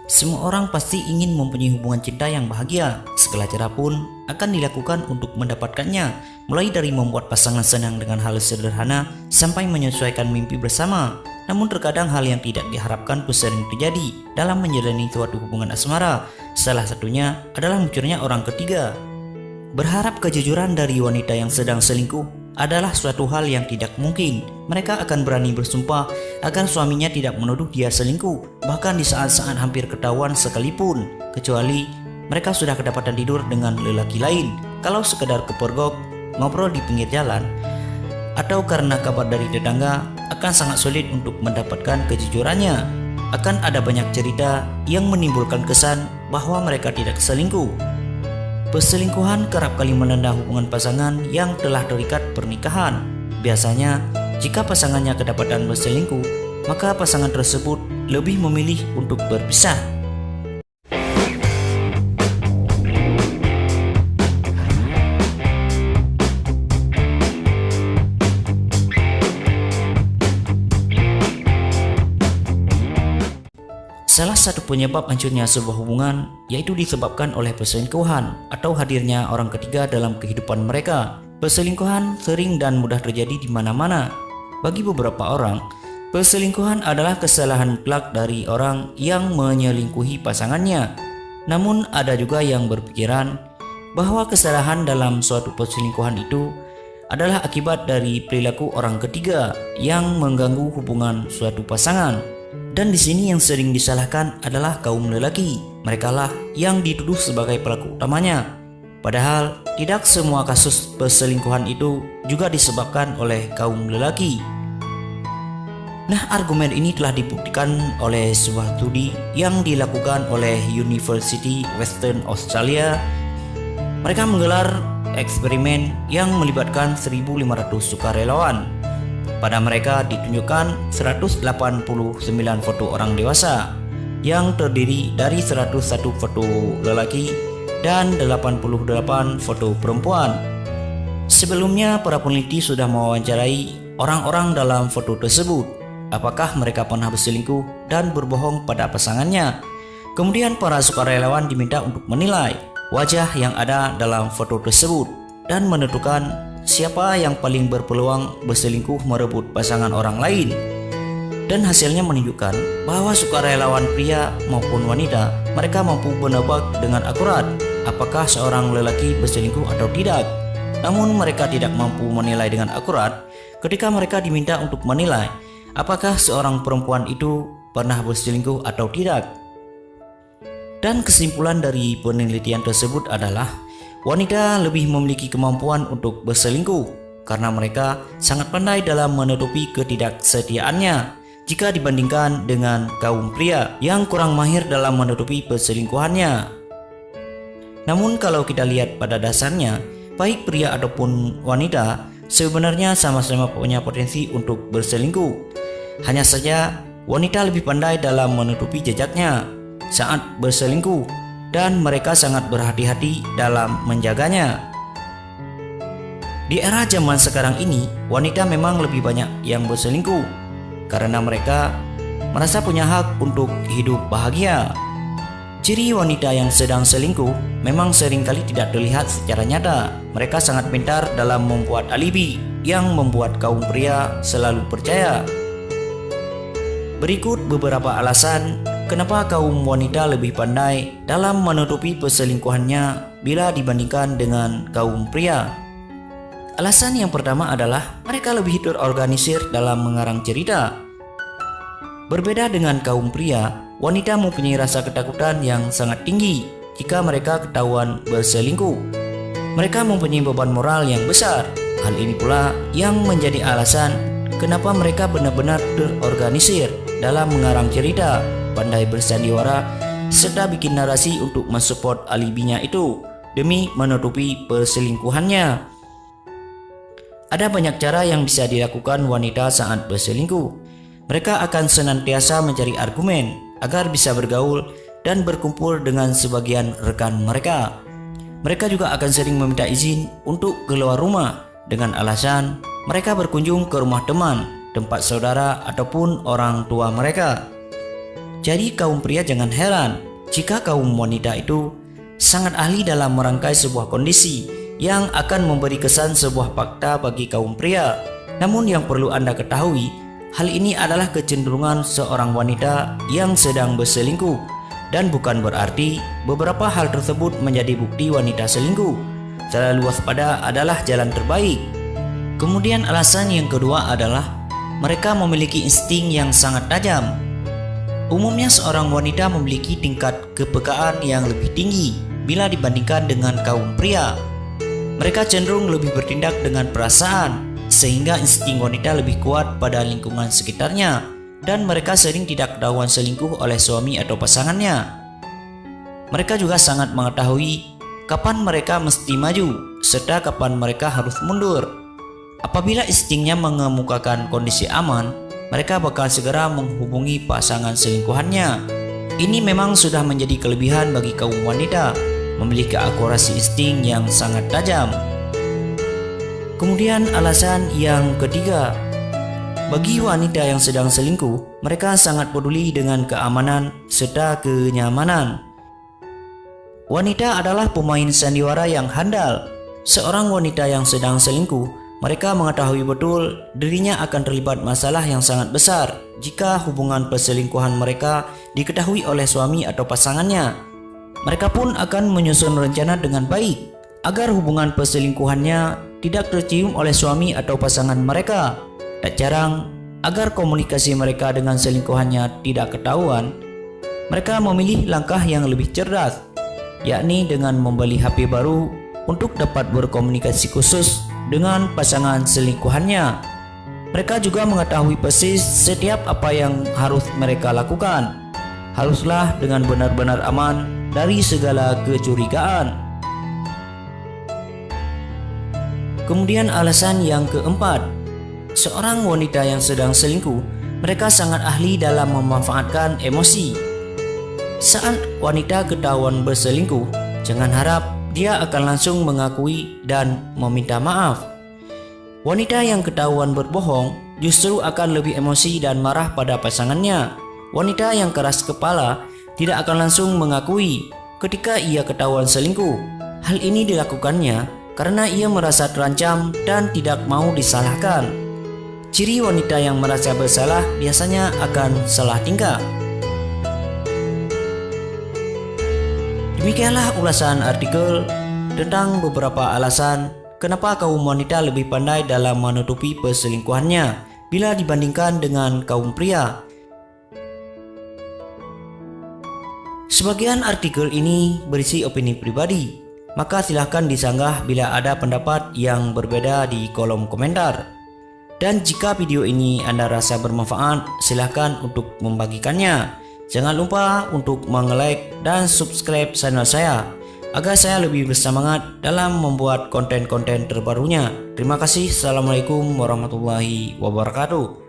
Semua orang pasti ingin mempunyai hubungan cinta yang bahagia. Segala cara pun akan dilakukan untuk mendapatkannya, mulai dari membuat pasangan senang dengan hal sederhana sampai menyesuaikan mimpi bersama. Namun terkadang hal yang tidak diharapkan pun sering terjadi dalam menjalani suatu hubungan asmara. Salah satunya adalah munculnya orang ketiga. Berharap kejujuran dari wanita yang sedang selingkuh adalah suatu hal yang tidak mungkin. Mereka akan berani bersumpah agar suaminya tidak menuduh dia selingkuh, bahkan di saat-saat hampir ketahuan sekalipun, kecuali mereka sudah kedapatan tidur dengan lelaki lain. Kalau sekedar kepergok, ngobrol di pinggir jalan, atau karena kabar dari tetangga, akan sangat sulit untuk mendapatkan kejujurannya. Akan ada banyak cerita yang menimbulkan kesan bahwa mereka tidak selingkuh. Perselingkuhan kerap kali menanda hubungan pasangan yang telah terikat pernikahan. Biasanya, jika pasangannya kedapatan berselingkuh, maka pasangan tersebut lebih memilih untuk berpisah. Salah satu penyebab hancurnya sebuah hubungan yaitu disebabkan oleh perselingkuhan atau hadirnya orang ketiga dalam kehidupan mereka. Perselingkuhan sering dan mudah terjadi di mana-mana. Bagi beberapa orang, perselingkuhan adalah kesalahan mutlak dari orang yang menyelingkuhi pasangannya. Namun ada juga yang berpikiran bahwa kesalahan dalam suatu perselingkuhan itu adalah akibat dari perilaku orang ketiga yang mengganggu hubungan suatu pasangan. Dan di sini yang sering disalahkan adalah kaum lelaki. Merekalah yang dituduh sebagai pelaku utamanya. Padahal tidak semua kasus perselingkuhan itu juga disebabkan oleh kaum lelaki. Nah, argumen ini telah dibuktikan oleh sebuah studi yang dilakukan oleh University Western Australia. Mereka menggelar eksperimen yang melibatkan 1.500 sukarelawan. Pada mereka ditunjukkan 189 foto orang dewasa yang terdiri dari 101 foto lelaki dan 88 foto perempuan. Sebelumnya para peneliti sudah mewawancarai orang-orang dalam foto tersebut, apakah mereka pernah berselingkuh dan berbohong pada pasangannya. Kemudian para sukarelawan diminta untuk menilai wajah yang ada dalam foto tersebut dan menentukan siapa yang paling berpeluang berselingkuh merebut pasangan orang lain. Dan hasilnya menunjukkan bahwa sukarelawan pria maupun wanita, mereka mampu menebak dengan akurat apakah seorang lelaki berselingkuh atau tidak. Namun mereka tidak mampu menilai dengan akurat ketika mereka diminta untuk menilai apakah seorang perempuan itu pernah berselingkuh atau tidak. Dan kesimpulan dari penelitian tersebut adalah wanita lebih memiliki kemampuan untuk berselingkuh karena mereka sangat pandai dalam menutupi ketidaksetiaannya jika dibandingkan dengan kaum pria yang kurang mahir dalam menutupi perselingkuhannya. Namun kalau kita lihat pada dasarnya, baik pria ataupun wanita sebenarnya sama-sama punya potensi untuk berselingkuh. Hanya saja wanita lebih pandai dalam menutupi jejaknya saat berselingkuh dan mereka sangat berhati-hati dalam menjaganya. Di era zaman sekarang ini, wanita memang lebih banyak yang berselingkuh karena mereka merasa punya hak untuk hidup bahagia. Ciri wanita yang sedang selingkuh memang seringkali tidak terlihat secara nyata. Mereka sangat pintar dalam membuat alibi yang membuat kaum pria selalu percaya. Berikut beberapa alasan kenapa kaum wanita lebih pandai dalam menutupi perselingkuhannya bila dibandingkan dengan kaum pria. Alasan yang pertama adalah mereka lebih terorganisir dalam mengarang cerita. Berbeda dengan kaum pria, wanita mempunyai rasa ketakutan yang sangat tinggi jika mereka ketahuan berselingkuh. Mereka mempunyai beban moral yang besar. Hal ini pula yang menjadi alasan kenapa mereka benar-benar terorganisir dalam mengarang cerita, pandai bersandiwara, serta bikin narasi untuk mensupport alibinya itu demi menutupi perselingkuhannya. Ada banyak cara yang bisa dilakukan wanita saat berselingkuh. Mereka akan senantiasa mencari argumen agar bisa bergaul dan berkumpul dengan sebagian rekan mereka. Mereka juga akan sering meminta izin untuk keluar rumah dengan alasan mereka berkunjung ke rumah teman, tempat saudara ataupun orang tua mereka. Jadi kaum pria jangan heran jika kaum wanita itu sangat ahli dalam merangkai sebuah kondisi yang akan memberi kesan sebuah fakta bagi kaum pria. Namun yang perlu Anda ketahui, hal ini adalah kecenderungan seorang wanita yang sedang berselingkuh, dan bukan berarti beberapa hal tersebut menjadi bukti wanita selingkuh. Selalu waspada adalah jalan terbaik. Kemudian alasan yang kedua adalah mereka memiliki insting yang sangat tajam. Umumnya seorang wanita memiliki tingkat kepekaan yang lebih tinggi bila dibandingkan dengan kaum pria. Mereka cenderung lebih bertindak dengan perasaan, sehingga insting wanita lebih kuat pada lingkungan sekitarnya, dan mereka sering tidak ketahuan selingkuh oleh suami atau pasangannya. Mereka juga sangat mengetahui kapan mereka mesti maju, serta kapan mereka harus mundur. Apabila instingnya mengemukakan kondisi aman, mereka bakal segera menghubungi pasangan selingkuhannya. Ini memang sudah menjadi kelebihan bagi kaum wanita, memiliki akurasi insting yang sangat tajam. Kemudian alasan yang ketiga, bagi wanita yang sedang selingkuh, mereka sangat peduli dengan keamanan serta kenyamanan. Wanita adalah pemain sandiwara yang handal. Seorang wanita yang sedang selingkuh, mereka mengetahui betul dirinya akan terlibat masalah yang sangat besar jika hubungan perselingkuhan mereka diketahui oleh suami atau pasangannya. Mereka pun akan menyusun rencana dengan baik agar hubungan perselingkuhannya tidak tercium oleh suami atau pasangan mereka. Tak jarang, agar komunikasi mereka dengan selingkuhannya tidak ketahuan, mereka memilih langkah yang lebih cerdas, yakni dengan membeli HP baru untuk dapat berkomunikasi khusus dengan pasangan selingkuhannya. Mereka juga mengetahui persis setiap apa yang harus mereka lakukan. Haruslah dengan benar-benar aman dari segala kecurigaan. Kemudian alasan yang keempat, seorang wanita yang sedang selingkuh, mereka sangat ahli dalam memanfaatkan emosi. Saat wanita ketahuan berselingkuh, jangan harap dia akan langsung mengakui dan meminta maaf. Wanita yang ketahuan berbohong justru akan lebih emosi dan marah pada pasangannya. Wanita yang keras kepala tidak akan langsung mengakui ketika ia ketahuan selingkuh. Hal ini dilakukannya karena ia merasa terancam dan tidak mau disalahkan. Ciri wanita yang merasa bersalah biasanya akan salah tingkah. Demikianlah ulasan artikel tentang beberapa alasan kenapa kaum wanita lebih pandai dalam menutupi perselingkuhannya bila dibandingkan dengan kaum pria. Sebagian artikel ini berisi opini pribadi, maka silahkan disanggah bila ada pendapat yang berbeda di kolom komentar. Dan jika video ini Anda rasa bermanfaat, silahkan untuk membagikannya. Jangan lupa untuk like dan subscribe channel saya agar saya lebih bersemangat dalam membuat konten-konten terbarunya. Terima kasih. Assalamualaikum warahmatullahi wabarakatuh.